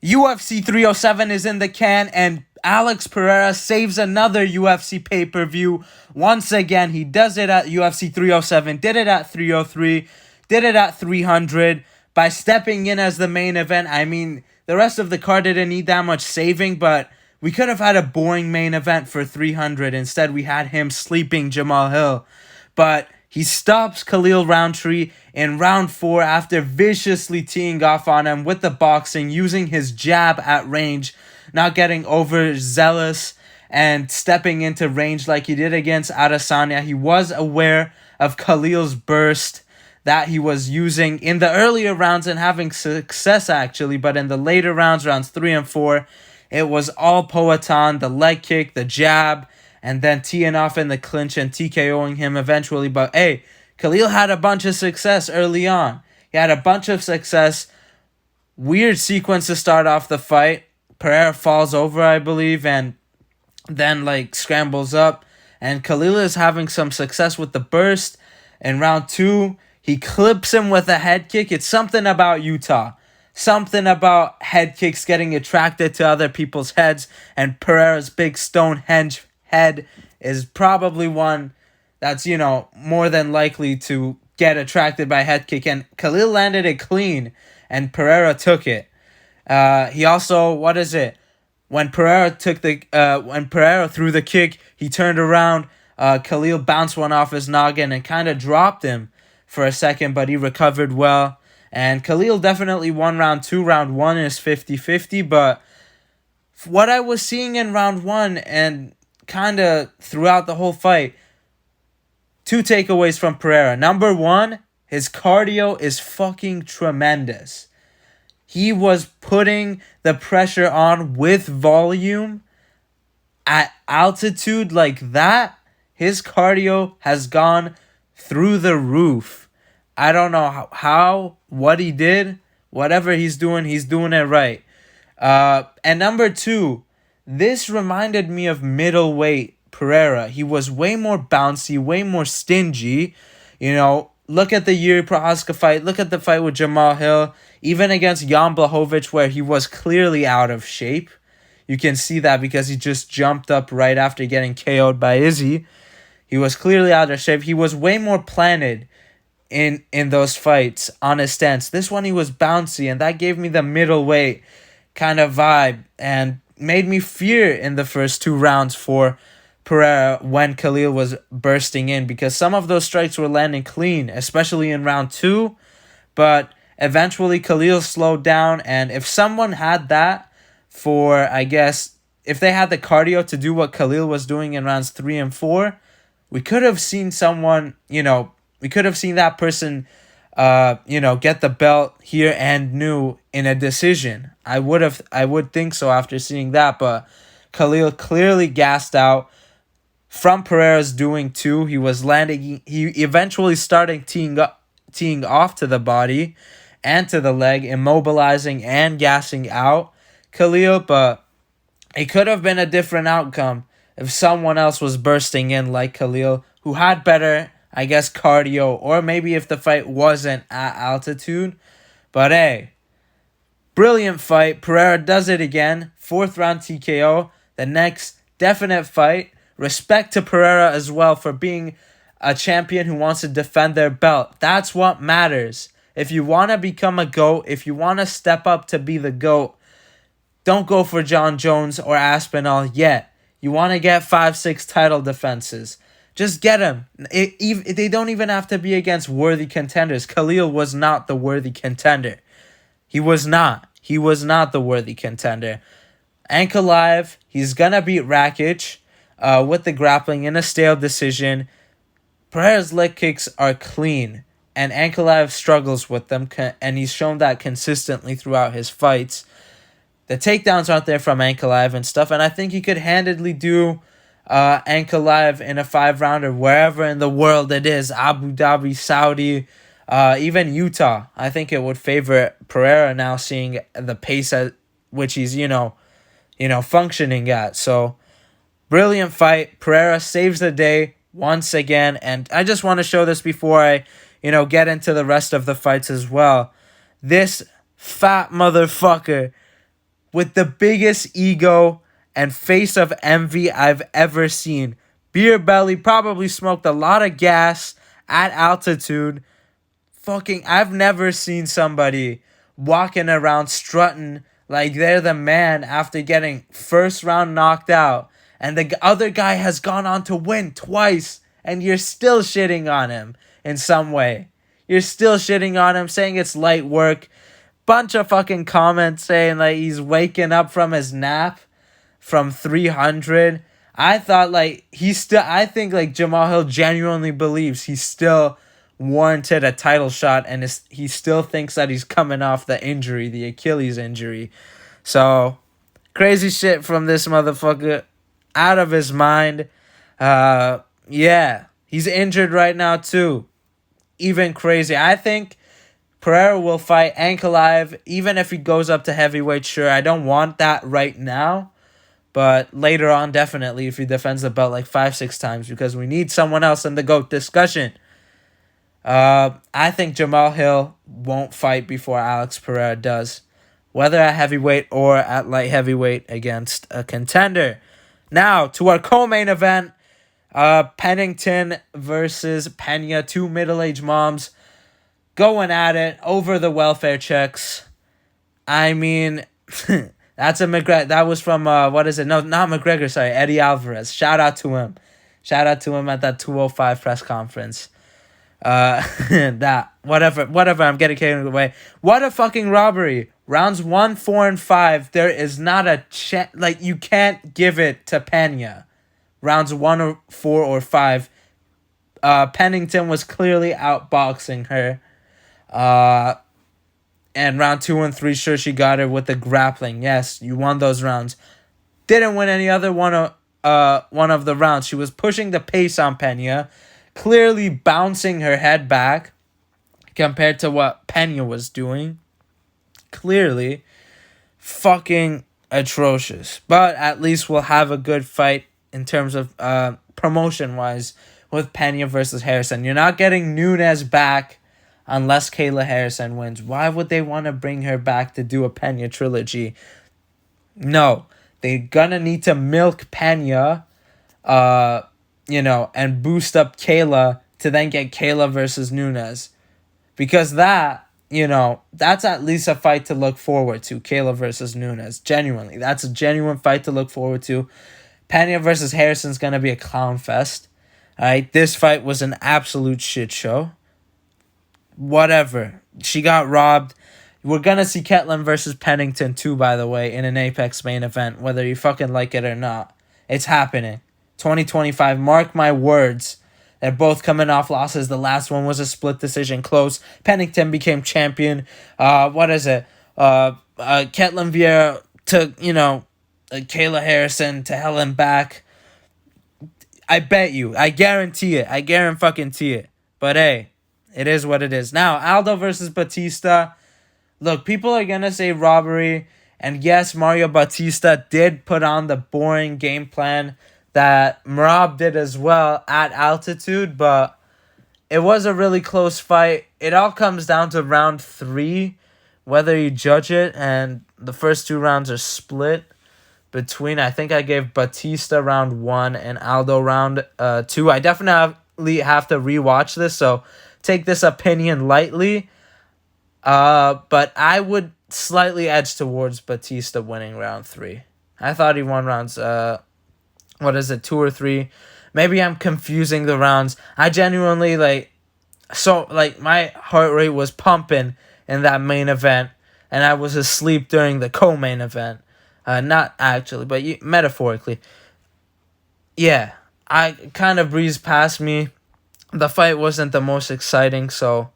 UFC 307 is in the can, and Alex Pereira saves another UFC pay-per-view. Once again, he does it at UFC 307, did it at 303, did it at 300 by stepping in as the main event. I mean, the rest of the card didn't need that much saving, but we could have had a boring main event for 300. Instead, we had him sleeping Jamal Hill. But he stops Khalil Rountree in round 4 after viciously teeing off on him with the boxing, using his jab at range, not getting overzealous and stepping into range like he did against Adesanya. He was aware of Khalil's burst that he was using in the earlier rounds and having success actually, but in the later rounds, rounds 3 and 4, it was all Poatan, the leg kick, the jab, and then teeing off in the clinch and TKOing him eventually. But hey, Khalil had a bunch of success early on. He had a bunch of success. Weird sequence to start off the fight. Pereira falls over, I believe, and then scrambles up. And Khalil is having some success with the burst. In round 2, he clips him with a head kick. It's something about Utah. Something about head kicks getting attracted to other people's heads. And Pereira's big Stonehenge head is probably one that's, more than likely to get attracted by head kick. And Khalil landed it clean, and Pereira took it. He also, when Pereira threw the kick, he turned around. Khalil bounced one off his noggin and kind of dropped him for a second, but he recovered well. And Khalil definitely won round 2. Round 1 is 50-50, but what I was seeing in round 1 and kind of throughout the whole fight, 2 takeaways from Pereira. Number 1, his cardio is fucking tremendous. He was putting the pressure on with volume at altitude like that. His cardio has gone through the roof. I don't know what he did. Whatever he's doing it right. And number 2, this reminded me of middleweight Pereira. He was way more bouncy, way more stingy. Look at the Yuri Prohaska fight. Look at the fight with Jamal Hill. Even against Jan Blachowicz, where he was clearly out of shape. You can see that because he just jumped up right after getting KO'd by Izzy. He was clearly out of shape. He was way more planted in those fights on his stance. This one he was bouncy, and that gave me the middleweight kind of vibe and made me fear in the first 2 rounds for Pereira when Khalil was bursting in, because some of those strikes were landing clean, especially in round 2, but eventually Khalil slowed down. And if someone had that for, if they had the cardio to do what Khalil was doing in rounds 3 and 4, we could have seen someone, we could have seen that person, get the belt here and new in a decision. I would think so after seeing that, but Khalil clearly gassed out from Pereira's doing too. He eventually started teeing off to the body and to the leg, immobilizing and gassing out Khalil, but it could have been a different outcome if someone else was bursting in like Khalil, who had better, cardio, or maybe if the fight wasn't at altitude. But hey, brilliant fight. Pereira does it again. 4th round TKO. The next definite fight. Respect to Pereira as well for being a champion who wants to defend their belt. That's what matters. If you want to become a GOAT, if you want to step up to be the GOAT, don't go for John Jones or Aspinall yet. You want to get 5-6 title defenses. Just get them. They don't even have to be against worthy contenders. Khalil was not the worthy contender. He was not. He was not the worthy contender. Ankalaev, he's going to beat Rakic with the grappling in a stale decision. Pereira's leg kicks are clean, and Ankalaev struggles with them, and he's shown that consistently throughout his fights. The takedowns aren't there from Ankalaev and stuff, and I think he could handedly do Ankalaev in a 5-rounder wherever in the world it is. Abu Dhabi, Saudi, even Utah. I think it would favor Pereira now, seeing the pace at which he's, functioning at. So, brilliant fight. Pereira saves the day once again, and I just want to show this before I, get into the rest of the fights as well. This fat motherfucker with the biggest ego and face of envy I've ever seen. Beer belly, probably smoked a lot of gas at altitude. I've never seen somebody walking around strutting like they're the man after getting first round knocked out. And the other guy has gone on to win twice, and you're still shitting on him in some way. You're still shitting on him, saying it's light work. Bunch of fucking comments saying like he's waking up from his nap from 300. I think like Jamal Hill genuinely believes he still warranted a title shot, and he still thinks that he's coming off the injury, the Achilles injury. So, crazy shit from this motherfucker. Out of his mind. Yeah, he's injured right now too. Even crazy. I think Pereira will fight Ankalaev, even if he goes up to heavyweight. Sure, I don't want that right now, but later on, definitely, if he defends the belt like 5-6 times, because we need someone else in the GOAT discussion. I think Jamal Hill won't fight before Alex Pereira does, whether at heavyweight or at light heavyweight against a contender. Now, to our co-main event, Pennington versus Pena, two middle-aged moms going at it over the welfare checks. I mean, that's a McGregor. That was from, what is it? No, not McGregor, sorry, Eddie Alvarez. Shout out to him. Shout out to him at that 205 press conference. Whatever, I'm getting carried away. What a fucking robbery. Rounds 1, 4, and 5, there is not a chance, like, you can't give it to Peña. Rounds 1 or 4 or 5, Pennington was clearly outboxing her. And round 2 and 3, sure, she got her with the grappling. Yes, you won those rounds. Didn't win any other one of the rounds. She was pushing the pace on Peña, clearly bouncing her head back compared to what Peña was doing. Clearly fucking atrocious. But at least we'll have a good fight in terms of promotion-wise with Peña versus Harrison. You're not getting Nunes back unless Kayla Harrison wins. Why would they want to bring her back to do a Peña trilogy? No. They're gonna need to milk Peña, and boost up Kayla to then get Kayla versus Nunes. Because that's at least a fight to look forward to, Kayla versus Nunes. Genuinely. That's a genuine fight to look forward to. Peña versus Harrison's going to be a clown fest. Alright, this fight was an absolute shit show. Whatever. She got robbed. We're going to see Ketlin versus Pennington too, by the way, in an Apex main event, whether you fucking like it or not. It's happening. 2025, mark my words. They're both coming off losses. The last one was a split decision close. Pennington became champion. Ketlin Vieira took, Kayla Harrison to hell and back. I bet you. I guarantee it. I guarantee it. But hey, it is what it is. Now, Aldo versus Batista. Look, people are going to say robbery. And yes, Mario Batista did put on the boring game plan that Merab did as well at altitude, but it was a really close fight. It all comes down to round 3, whether you judge it, and the first 2 rounds are split between, I think I gave Batista round 1 and Aldo round 2. I definitely have to rewatch this, so take this opinion lightly, but I would slightly edge towards Batista winning round 3. I thought he won rounds 2 or 3? Maybe I'm confusing the rounds. I genuinely, my heart rate was pumping in that main event, and I was asleep during the co-main event. Not actually, but metaphorically. Yeah, I kind of breezed past me. The fight wasn't the most exciting, so,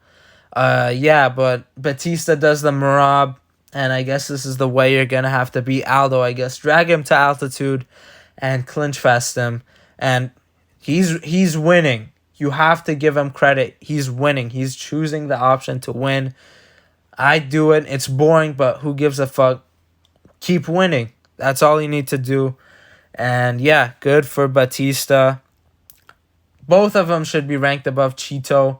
but Batista does the Merab, and I guess this is the way you're going to have to beat Aldo, I guess. Drag him to altitude and clinch fest him, and he's winning. You have to give him credit. He's winning. He's choosing the option to win. I do it. It's boring, but who gives a fuck? Keep winning. That's all you need to do. And yeah, good for Batista. Both of them should be ranked above Cheeto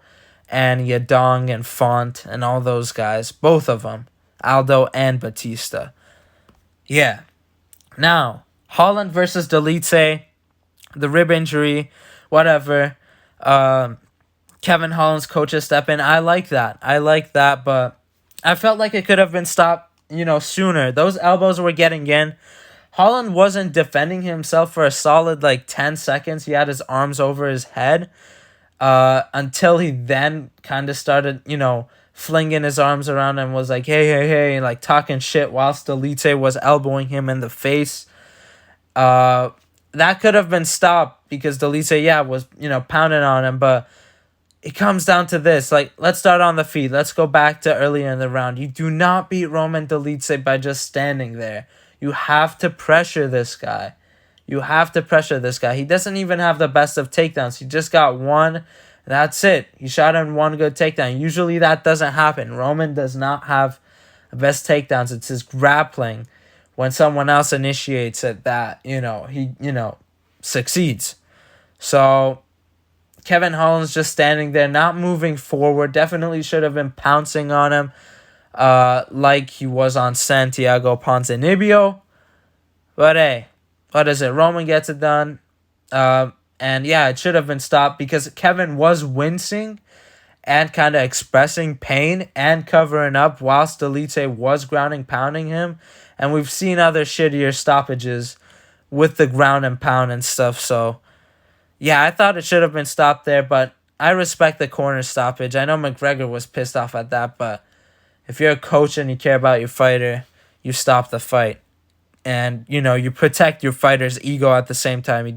and Yadong and Font and all those guys. Both of them. Aldo and Batista. Yeah. Now, Holland versus Delit, the rib injury, whatever. Kevin Holland's coaches step in. I like that. But I felt like it could have been stopped, sooner. Those elbows were getting in. Holland wasn't defending himself for a solid 10 seconds. He had his arms over his head until he then kind of started, flinging his arms around and was like, hey, and talking shit whilst Delit was elbowing him in the face. That could have been stopped because Delit, was, pounding on him, but it comes down to this. Let's start on the feet. Let's go back to earlier in the round. You do not beat Roman Delit by just standing there. You have to pressure this guy. He doesn't even have the best of takedowns. He just got one. That's it. He shot in one good takedown. Usually that doesn't happen. Roman does not have the best takedowns. It's his grappling. When someone else initiates it, that, he, succeeds. So Kevin Holland's just standing there, not moving forward. Definitely should have been pouncing on him like he was on Santiago Ponzinibbio. But hey, what is it? Roman gets it done. And yeah, it should have been stopped because Kevin was wincing and kind of expressing pain and covering up whilst Delit was grounding, pounding him. And we've seen other shittier stoppages with the ground and pound and stuff. So yeah, I thought it should have been stopped there, but I respect the corner stoppage. I know McGregor was pissed off at that, but if you're a coach and you care about your fighter, you stop the fight. And, you protect your fighter's ego at the same time.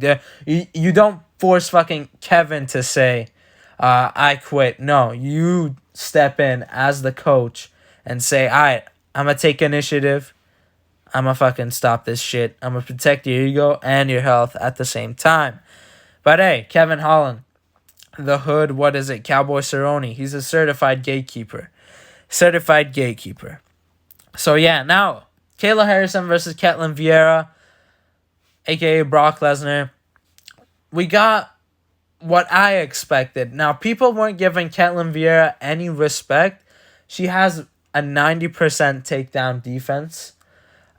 You don't force fucking Kevin to say, I quit. No, you step in as the coach and say, all right, I'm going to take initiative. I'm going to fucking stop this shit. I'm going to protect your ego and your health at the same time. But hey, Kevin Holland, the hood, what is it? Cowboy Cerrone. He's a certified gatekeeper. So yeah, now Kayla Harrison versus Ketlin Vieira, a.k.a. Brock Lesnar. We got what I expected. Now, people weren't giving Ketlin Vieira any respect. She has a 90% takedown defense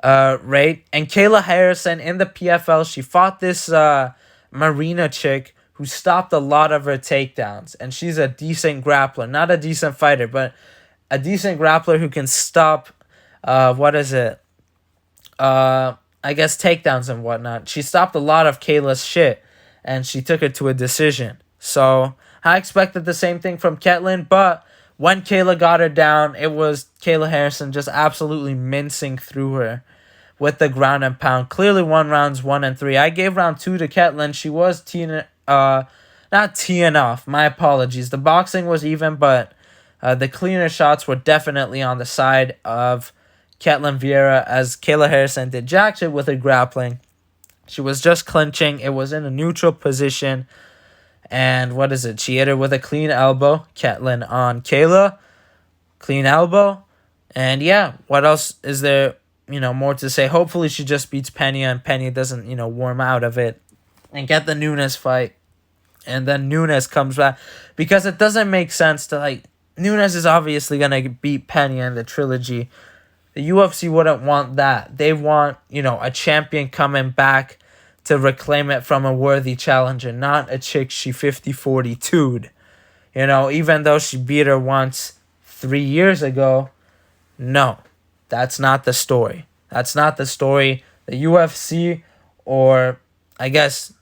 rate. And Kayla Harrison in the PFL, she fought this Marina chick who stopped a lot of her takedowns. And she's a decent grappler. Not a decent fighter, but a decent grappler who can stop, I guess takedowns and whatnot. She stopped a lot of Kayla's shit, and she took it to a decision. So I expected the same thing from Ketlin, but when Kayla got her down, it was Kayla Harrison just absolutely mincing through her with the ground and pound. Clearly won rounds 1 and 3. I gave round 2 to Ketlin. She was not teeing off. My apologies. The boxing was even, but the cleaner shots were definitely on the side of Ketlin Vieira, as Kayla Harrison did jack shit with her grappling. She was just clinching. It was in a neutral position. And what is it? She hit her with a clean elbow. Ketlin on Kayla. Clean elbow. And yeah, what else is there, more to say? Hopefully she just beats Peña and Peña doesn't, warm out of it. And get the Nunes fight. And then Nunes comes back. Because it doesn't make sense to, Nunes is obviously going to beat Peña in the trilogy. The UFC wouldn't want that. They want, a champion coming back to reclaim it from a worthy challenger, not a chick she 50-42'd. Even though she beat her once 3 years ago, no, that's not the story. That's not the story the UFC or, I guess,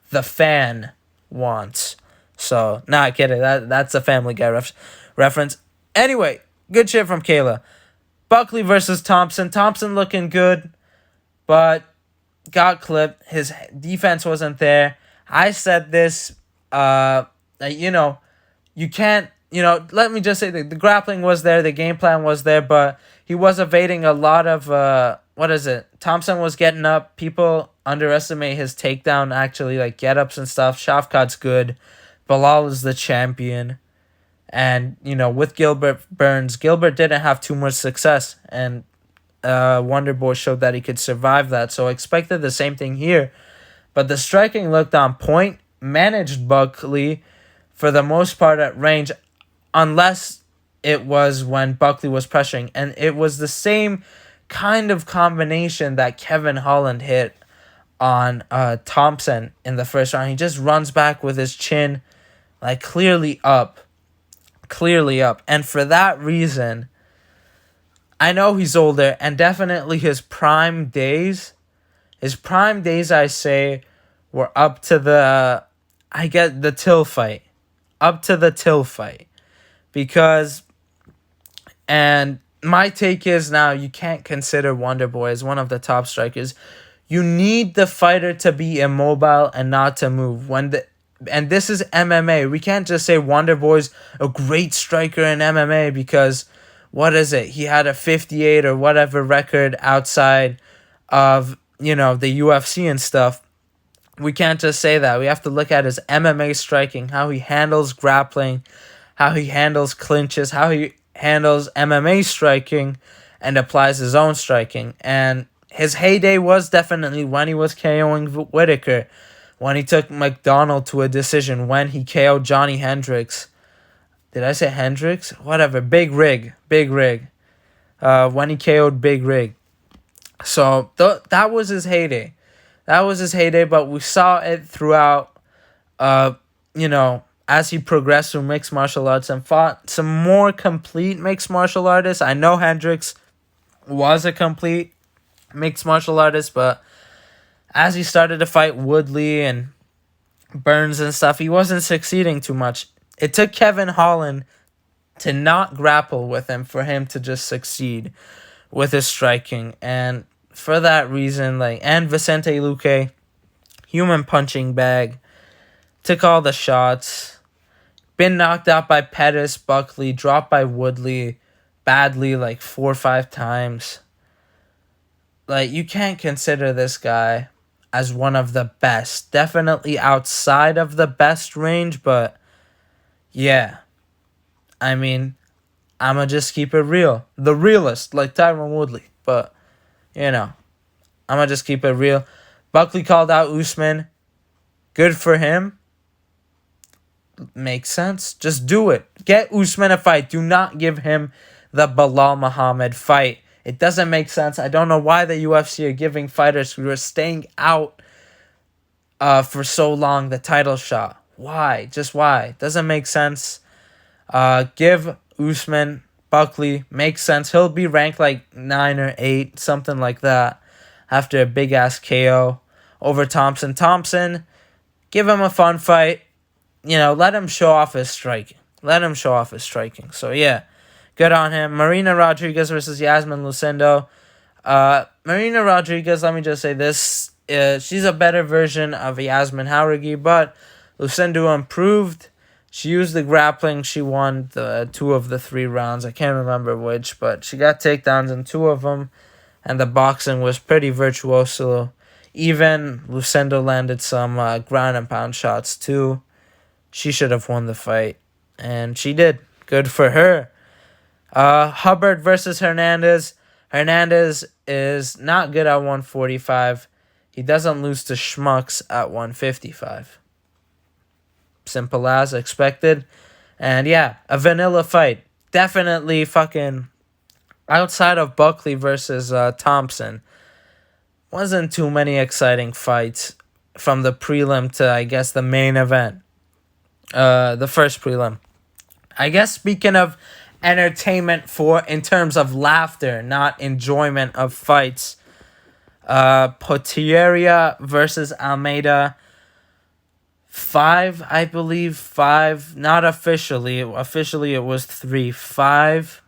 the fan wants. So, not kidding. That's a Family Guy reference. Anyway, good shit from Kayla. Buckley versus Thompson. Thompson looking good, but got clipped. His defense wasn't there. I said this, you can't, let me just say the grappling was there, the game plan was there, but he was evading a lot of, Thompson was getting up. People underestimate his takedown, actually, get-ups and stuff. Shafkat's good. Bilal is the champion. And, with Gilbert Burns, Gilbert didn't have too much success. And Wonder Boy showed that he could survive that. So I expected the same thing here. But the striking looked on point. Managed Buckley for the most part at range. Unless it was when Buckley was pressuring. And it was the same kind of combination that Kevin Holland hit on Thompson in the first round. He just runs back with his chin like clearly up. And for that reason, I know he's older, and definitely his prime days, I say, were up to the Till fight. Up to the Till fight. Because, and my take is now you can't consider Wonderboy as one of the top strikers. You need the fighter to be immobile and not to move. And this is MMA. We can't just say Wonderboy's a great striker in MMA because, what is it? He had a 58 or whatever record outside of, the UFC and stuff. We can't just say that. We have to look at his MMA striking, how he handles grappling, how he handles clinches, how he handles MMA striking, and applies his own striking. And his heyday was definitely when he was KOing Whitaker, when he took McDonald to a decision, when he KO'd Johnny Hendricks. Did I say Hendricks? Whatever. Big Rig. When he KO'd Big Rig. So that was his heyday. But we saw it throughout, as he progressed through mixed martial arts and fought some more complete mixed martial artists. I know Hendricks was a complete mixed martial artist, but as he started to fight Woodley and Burns and stuff, he wasn't succeeding too much. It took Kevin Holland to not grapple with him for him to just succeed with his striking. And for that reason, and Vicente Luque, human punching bag, took all the shots, been knocked out by Pettis, Buckley, dropped by Woodley badly 4 or 5 times. You can't consider this guy as one of the best. Definitely outside of the best range, but yeah. I mean, I'ma just keep it real. The realist, like Tyron Woodley. But, I'ma just keep it real. Buckley called out Usman. Good for him. Makes sense. Just do it. Get Usman a fight. Do not give him the Bilal Muhammad fight. It doesn't make sense. I don't know why the UFC are giving fighters who are staying out for so long the title shot. Why? Just why? Doesn't make sense. Give Usman, Buckley. Makes sense. He'll be ranked 9 or 8, something like that, after a big-ass KO over Thompson. Thompson, give him a fun fight. Let him show off his striking. So, yeah. Good on him. Marina Rodriguez versus Yasmin Luceno. Marina Rodriguez, let me just say this. She's a better version of Yasmin Jauregui, but Luceno improved. She used the grappling. She won the 2 of the 3 rounds. I can't remember which, but she got takedowns in 2 of them, and the boxing was pretty virtuoso. Even Luceno landed some ground and pound shots, too. She should have won the fight, and she did. Good for her. Hubbert versus Hernandez. Hernandez is not good at 145. He doesn't lose to schmucks at 155. Simple as expected. And yeah, a vanilla fight. Definitely fucking outside of Buckley versus Thompson. Wasn't too many exciting fights from the prelim to, I guess, the main event. The first prelim. I guess speaking of entertainment in terms of laughter, not enjoyment of fights. Pereira versus Almeida. 5, I believe. 5. Not officially. Officially, it was 3. 5.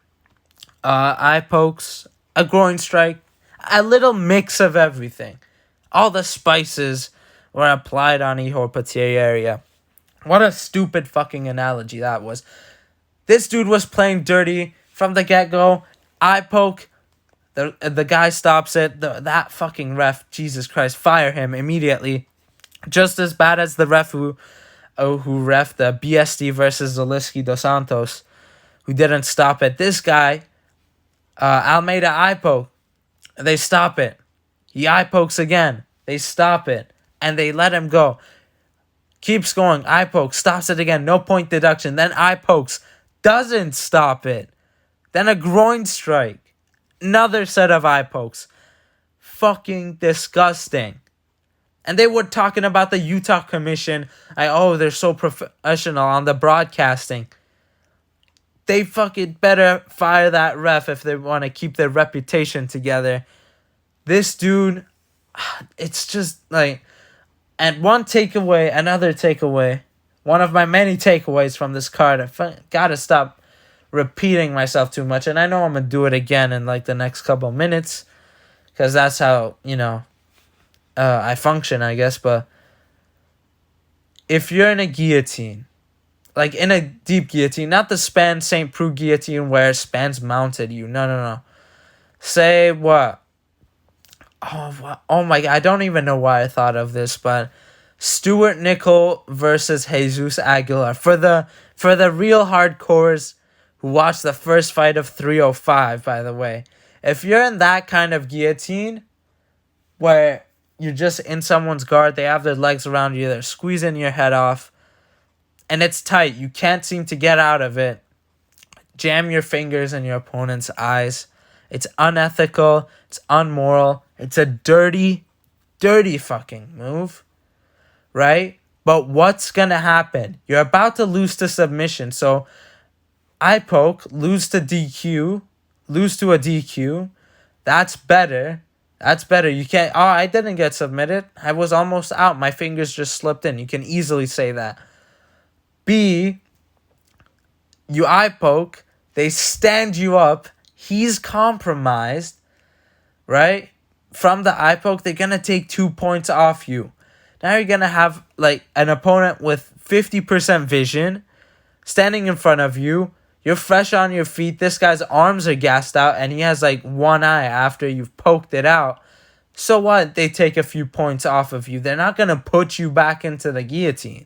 Eye pokes. A groin strike. A little mix of everything. All the spices were applied on Ihor Pereira. What a stupid fucking analogy that was. This dude was playing dirty from the get-go. Eye poke. The guy stops it. That fucking ref, Jesus Christ, fire him immediately. Just as bad as the ref who ref the BSD versus Zaleski dos Santos, who didn't stop it. This guy, Almeida eye poke. They stop it. He eye pokes again. They stop it. And they let him go. Keeps going. Eye poke. Stops it again. No point deduction. Then eye pokes. Doesn't stop it. Then a groin strike. Another set of eye pokes. Fucking disgusting. And they were talking about the Utah Commission. They're so professional on the broadcasting. They fucking better fire that ref if they want to keep their reputation together. This dude, it's just like... And another takeaway. One of my many takeaways from this card. I gotta stop repeating myself too much. And I know I'm gonna do it again in like the next couple minutes. Because that's how, I function, I guess. But if you're in a guillotine, like in a deep guillotine, not the Span St. Preux guillotine where Span's mounted you. No. Say what? Oh my God, I don't even know why I thought of this, but Stuart Nickel versus Jesus Aguilar. For the real hardcores who watched the first fight of 305, by the way. If you're in that kind of guillotine where you're just in someone's guard, they have their legs around you, they're squeezing your head off, and it's tight, you can't seem to get out of it, jam your fingers in your opponent's eyes. It's unethical, it's unmoral, it's a dirty, dirty fucking move, right? But what's gonna happen? You're about to lose to submission, so eye poke, lose to a DQ. That's better. You can't... I didn't get submitted. I was almost out. My fingers just slipped in. You can easily say that. B, you eye poke. They stand you up. He's compromised, right? From the eye poke, they're going to take 2 points off you. Now you're going to have like an opponent with 50% vision standing in front of you. You're fresh on your feet. This guy's arms are gassed out and he has like one eye after you've poked it out. So what? They take a few points off of you. They're not going to put you back into the guillotine.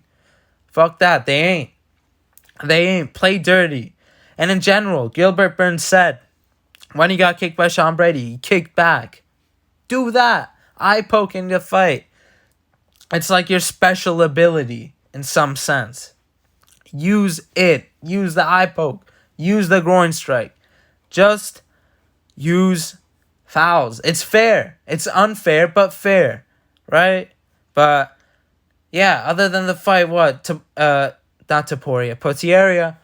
Fuck that. They ain't. Play dirty. And in general, Gilbert Burns said when he got kicked by Sean Brady, he kicked back. Do that. Eye poke in the fight. It's like your special ability in some sense. Use it. Use the eye poke. Use the groin strike. Just use fouls. It's fair. It's unfair, but fair. Right? But, yeah, other than the fight, Pereira.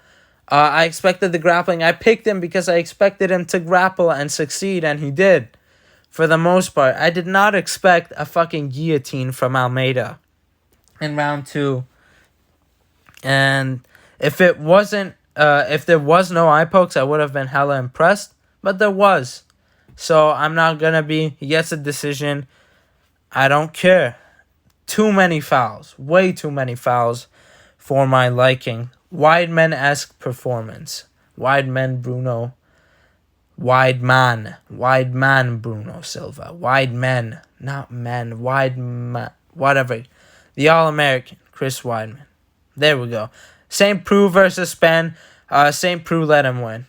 I expected the grappling. I picked him because I expected him to grapple and succeed, and he did. For the most part. I did not expect a fucking guillotine from Almeida in round 2. And if there was no eye pokes, I would have been hella impressed. But there was. So I'm not going to be. He gets a decision. I don't care. Too many fouls. Way too many fouls for my liking. Weidman-esque performance. Weidman Bruno Silva. Weidman. Not men. Weidman. Whatever. The All-American. Chris Weidman. There we go. St. Preux versus Span. St. Preux let him win.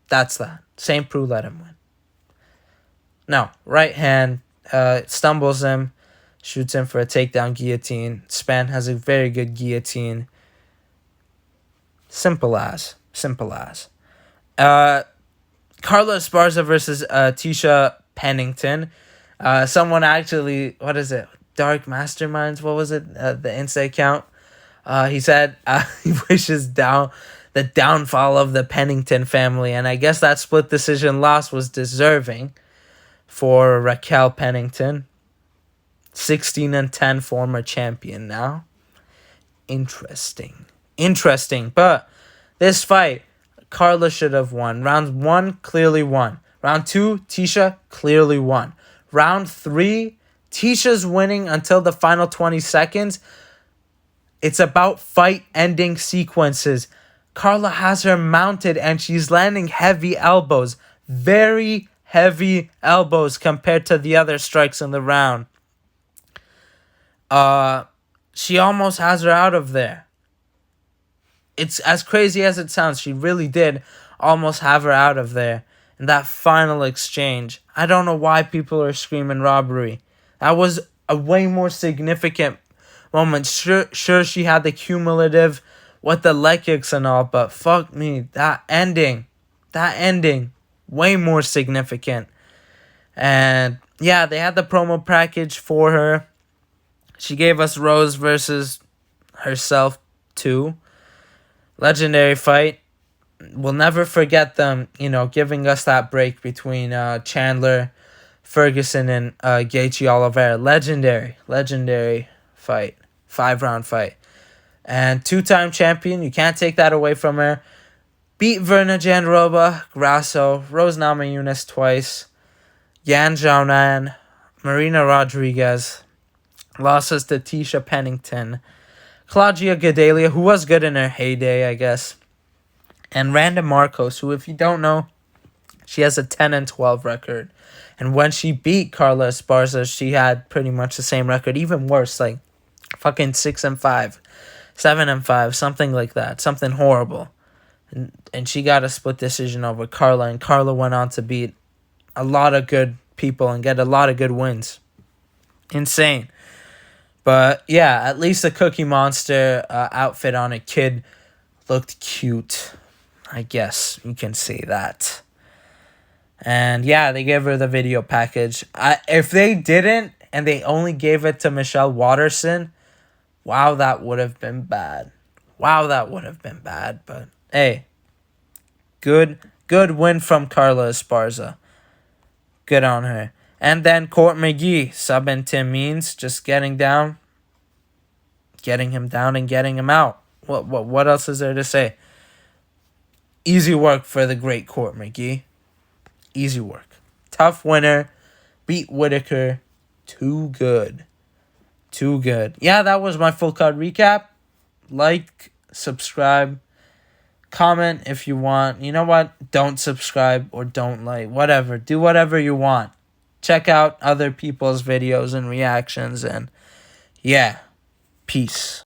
That's that. St. Preux let him win. No. Right hand. Stumbles him. Shoots him for a takedown guillotine. Span has a very good guillotine. Simple as. Carla Esparza versus Tisha Pennington. Someone actually... What is it? Dark Masterminds, what was it? The Insta account. He said he wishes the downfall of the Pennington family, and I guess that split decision loss was deserving for Raquel Pennington. 16-10 former champion now. Interesting. But this fight, Carla should have won. Round 1, clearly won. Round 2, Tisha clearly won. Round 3, Tisha's winning until the final 20 seconds. It's about fight-ending sequences. Carla has her mounted and she's landing heavy elbows. Very heavy elbows compared to the other strikes in the round. She almost has her out of there. It's as crazy as it sounds. She really did almost have her out of there. In that final exchange. I don't know why people are screaming robbery. That was a way more significant moment. Sure, she had the cumulative with the leg kicks and all, but fuck me, that ending. That ending, way more significant. And yeah, they had the promo package for her. She gave us Rose versus herself too. Legendary fight. We'll never forget them, giving us that break between Chandler, Ferguson, and Gaethje Oliveira. Legendary fight. 5-round fight. And 2-time champion, you can't take that away from her. Beat Verna Jandiroba, Grasso, Rose Namajunas twice, Yan Xiaonan, Marina Rodriguez, losses to Tisha Pennington, Claudia Gadelha, who was good in her heyday, I guess, and Randa Marcos, who, if you don't know, she has a 10-12 record. And when she beat Carla Esparza, she had pretty much the same record, even worse, like fucking 6-5, 7-5, something like that, something horrible. And she got a split decision over Carla, and Carla went on to beat a lot of good people and get a lot of good wins. Insane. But yeah, at least the Cookie Monster outfit on a kid looked cute. I guess you can say that. And yeah, they gave her the video package. If they didn't, and they only gave it to Michelle Watterson, wow, that would have been bad. But hey, good win from Carla Esparza. Good on her. And then Court McGee subbing Tim Means, just getting him down and getting him out. What else is there to say? Easy work for the great Court McGee. Easy work. Tough winner. Beat Whitaker. Too good. Yeah, that was my full card recap. Like, subscribe, comment if you want. You know what? Don't subscribe or don't like. Whatever. Do whatever you want. Check out other people's videos and reactions. And yeah, peace.